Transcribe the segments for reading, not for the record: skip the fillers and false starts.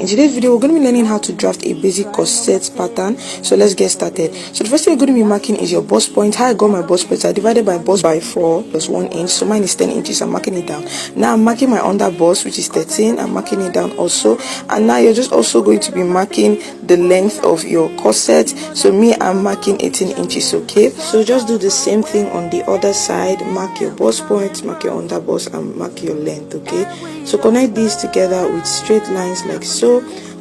In today's video, we're going to be learning how to draft a basic corset pattern. So let's get started. So the first thing you're going to be marking is your bust point. How I got my bust point, I divided my bust by 4 plus 1 inch. So mine is 10 inches. I'm marking it down. Now I'm marking my under bust, which is 13. I'm marking it down also. And now you're just also going to be marking the length of your corset. So me, I'm marking 18 inches. Okay. So just do the same thing on the other side. Mark your bust point, mark your under bust, and mark your length. Okay. So connect these together with straight lines like so.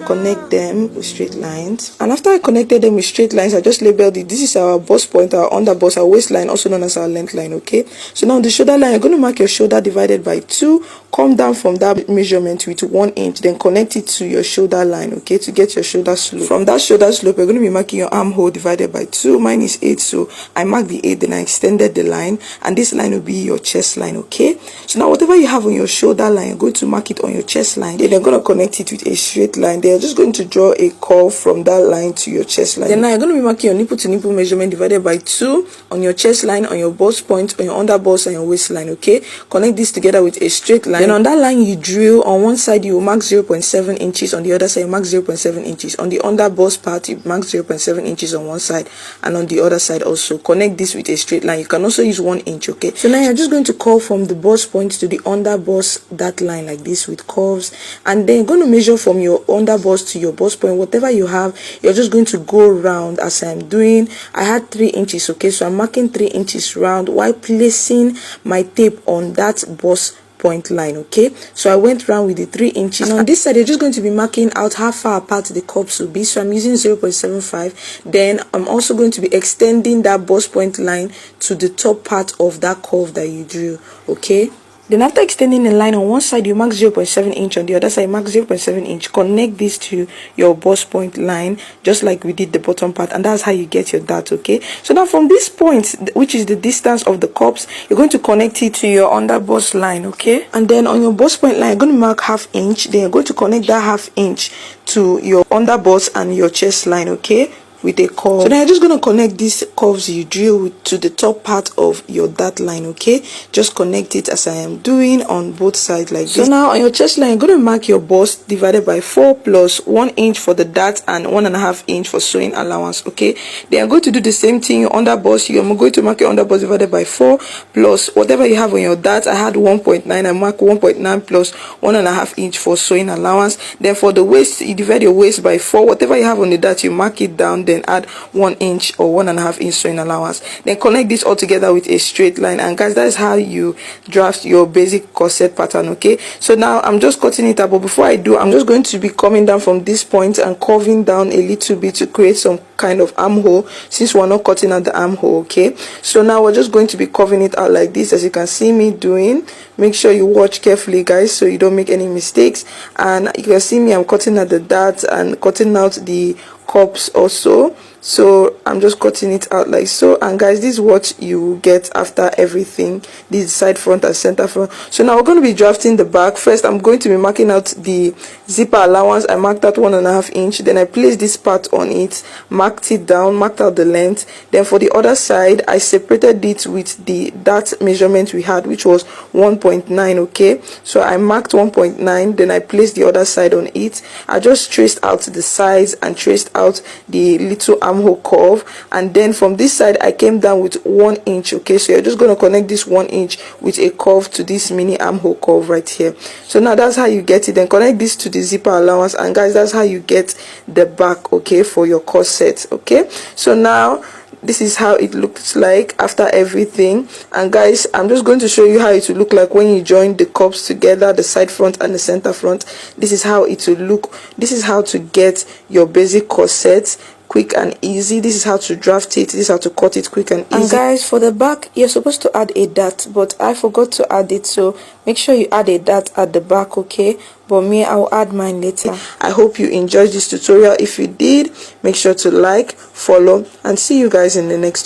Connect them with straight lines, and after I connected them with straight lines, I just labeled it. This is our bust point, our under bust, our waistline, also known as our length line. Okay, so now the shoulder line, you're going to mark your shoulder divided by 2. Come down from that measurement with 1 inch, then connect it to your shoulder line, okay, to get your shoulder slope. From that shoulder slope, you're going to be marking your armhole divided by 2. Mine is 8, so I marked the 8, then I extended the line, and this line will be your chest line. Okay, so now whatever you have on your shoulder line, you're going to mark it on your chest line, then you're going to connect it with a straight line. Then you're just going to draw a curve from that line to your chest line. Then now you're going to be marking your nipple to nipple measurement divided by 2 on your chest line, on your bust point, on your under bust, and your waistline. Okay, connect this together with a straight line. Then on that line you drill, on one side you will mark 0.7 inches, on the other side you mark 0.7 inches. On the under bust part you mark 0.7 inches on one side, and on the other side also. Connect this with a straight line. You can also use 1 inch. Okay, so now you're just going to curve from the bust point to the under bust, that line like this with curves, and then you're going to measure from your under bust to your bust point. Whatever you have, you're just going to go round as I'm doing. I had 3 inches. Okay, so I'm marking 3 inches round while placing my tape on that bust point line. Okay, so I went round with the 3 inches. And on this side, you're just going to be marking out how far apart the curves will be. So I'm using 0.75. Then I'm also going to be extending that bust point line to the top part of that curve that you drew. Okay, then after extending the line, on one side you mark 0.7 inch, on the other side mark 0.7 inch. Connect this to your bust point line just like we did the bottom part, and that's how you get your dart. Okay, so now from this point, which is the distance of the cups, you're going to connect it to your under bust line. Okay, and then on your bust point line, you're going to mark ½ inch. Then you're going to connect that ½ inch to your under bust and your chest line. Okay, with a curve. So now you're just going to connect these curves you drill to the top part of your dart line. Okay, just connect it as I am doing on both sides like this. So now on your chest line, you're going to mark your bust divided by 4 plus 1 inch for the dart and 1.5 inch for sewing allowance. Okay, then I'm going to do the same thing. Your under bust, I'm going to mark your under bust divided by 4 plus whatever you have on your dart. I had 1.9. I mark 1.9 plus 1.5 inch for sewing allowance. Then for the waist, you divide your waist by 4. Whatever you have on the dart, you mark it down, then add 1 inch or 1.5 inch sewing allowance. Then connect this all together with a straight line. And guys, that's how you draft your basic corset pattern. Okay, so now I'm just cutting it up, but before I do, I'm just going to be coming down from this point and curving down a little bit to create some kind of armhole, since we're not cutting out the armhole. Okay, so now we're just going to be curving it out like this, as you can see me doing. Make sure you watch carefully, guys, so you don't make any mistakes. And you can see me, I'm cutting out the dart and cutting out the cups also. So I'm just cutting it out like so. And guys, this is what you get after everything. This is side front and center front. So now we're going to be drafting the back. First, I'm going to be marking out the zipper allowance. I marked out 1.5 inch. Then I placed this part on it, marked it down, marked out the length. Then for the other side, I separated it with the dart measurement we had, which was 1.9. okay, so I marked 1.9. then I placed the other side on it. I just traced out the sides and traced out the little armhole curve, and then from this side I came down with 1 inch. Okay, so you're just going to connect this 1 inch with a curve to this mini armhole curve right here. So now that's how you get it. Then connect this to the zipper allowance, and guys, that's how you get the back, okay, for your corset. Okay, so now this is how it looks like after everything. And guys, I'm just going to show you how it will look like when you join the cups together, the side front and the center front. This is how it will look. This is how to get your basic corset quick and easy. This is how to draft it. This is how to cut it quick and easy. And guys, for the back, you're supposed to add a dart, but I forgot to add it, so make sure you add a dart at the back. Okay, but me, I'll add mine later. I hope you enjoyed this tutorial. If you did, make sure to like, follow, and see you guys in the next